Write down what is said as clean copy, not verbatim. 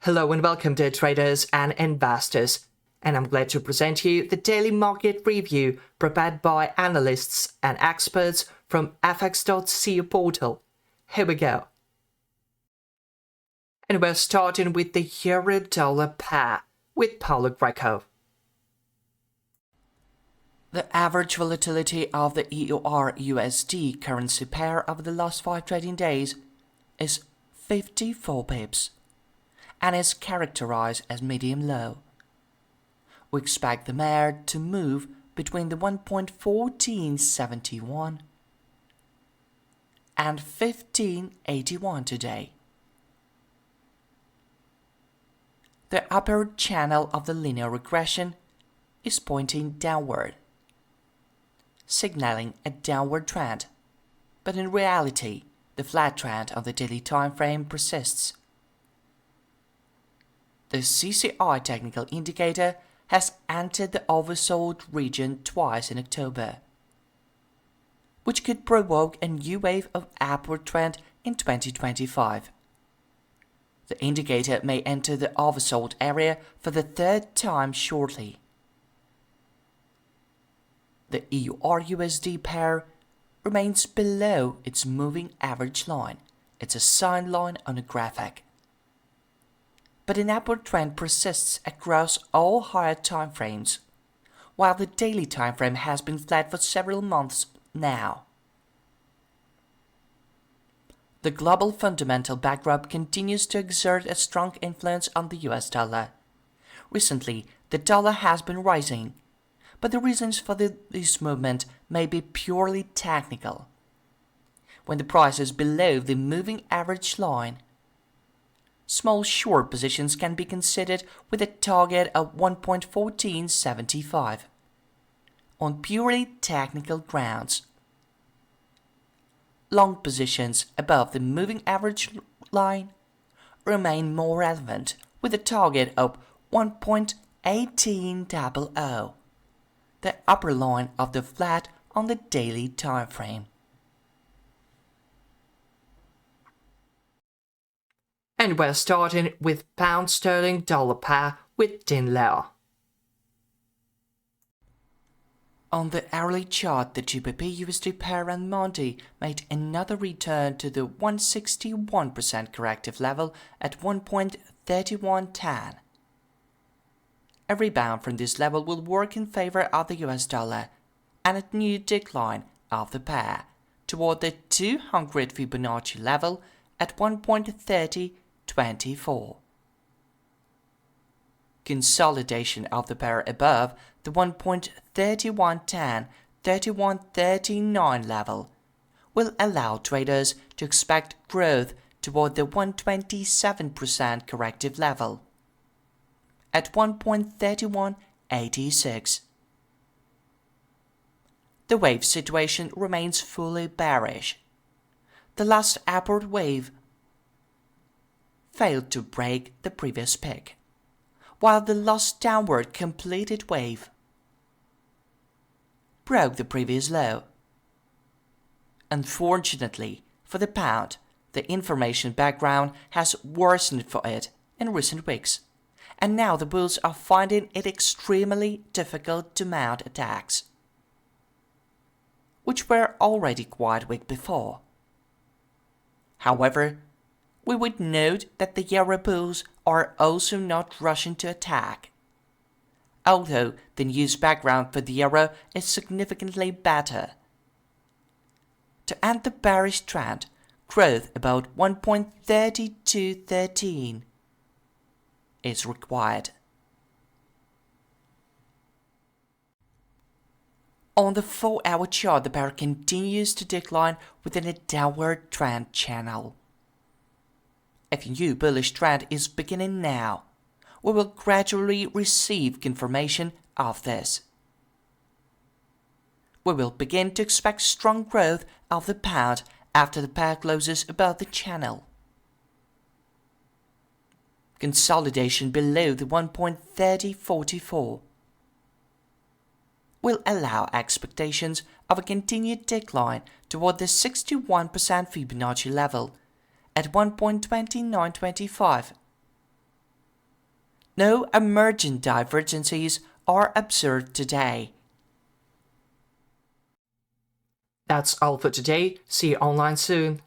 Hello and welcome to traders and investors, and I'm glad to present you the daily market review prepared by analysts and experts from fx.co portal. Here we go. And we're starting with the euro-dollar pair with Paulo Greco. The average volatility of the EURUSD currency pair over the last 5 trading days is 54 pips and is characterized as medium low. We expect the pair to move between the 1.1471 and 1581 today. The upper channel of the linear regression is pointing downward, signaling a downward trend, but in reality, the flat trend on the daily time frame persists. The CCI technical indicator has entered the oversold region twice in October, which could provoke a new wave of upward trend in 2025. The indicator may enter the oversold area for the third time shortly. The EURUSD pair remains below its moving average line. It's a sign line on a graphic. But an upward trend persists across all higher time frames, while the daily time frame has been flat for several months now. The global fundamental backdrop continues to exert a strong influence on the US dollar. Recently, the dollar has been rising, but the reasons for this movement may be purely technical. When the price is below the moving average line, small short positions can be considered with a target of 1.1475 on purely technical grounds. Long positions above the moving average line remain more relevant with a target of 1.1800, the upper line of the flat on the daily time frame. And we're starting with pound sterling dollar pair with Dean Lau. On the hourly chart, the GBPUSD pair on Monday made another return to the 161% corrective level at 1.3110. A rebound from this level will work in favor of the US dollar and a new decline of the pair toward the 200 Fibonacci level at 1.3024. Consolidation of the pair above the 1.3110-3139 level will allow traders to expect growth toward the 127% corrective level at 1.3186. The wave situation remains fully bearish. The last upward wave failed to break the previous peak, while the last downward completed wave broke the previous low. Unfortunately for the pound, the information background has worsened for it in recent weeks, and now the bulls are finding it extremely difficult to mount attacks, which were already quite weak before. However, we would note that the euro bulls are also not rushing to attack, although the news background for the euro is significantly better. To end the bearish trend, growth about 1.3213 is required. On the 4-hour chart, the pair continues to decline within a downward trend channel. A new bullish trend is beginning now. We will gradually receive confirmation of this. We will begin to expect strong growth of the pound after the pair closes above the channel. Consolidation below the 1.3044 will allow expectations of a continued decline toward the 61% Fibonacci level at 1.2925 No emergent divergences are observed today. That's all for today. See you online soon.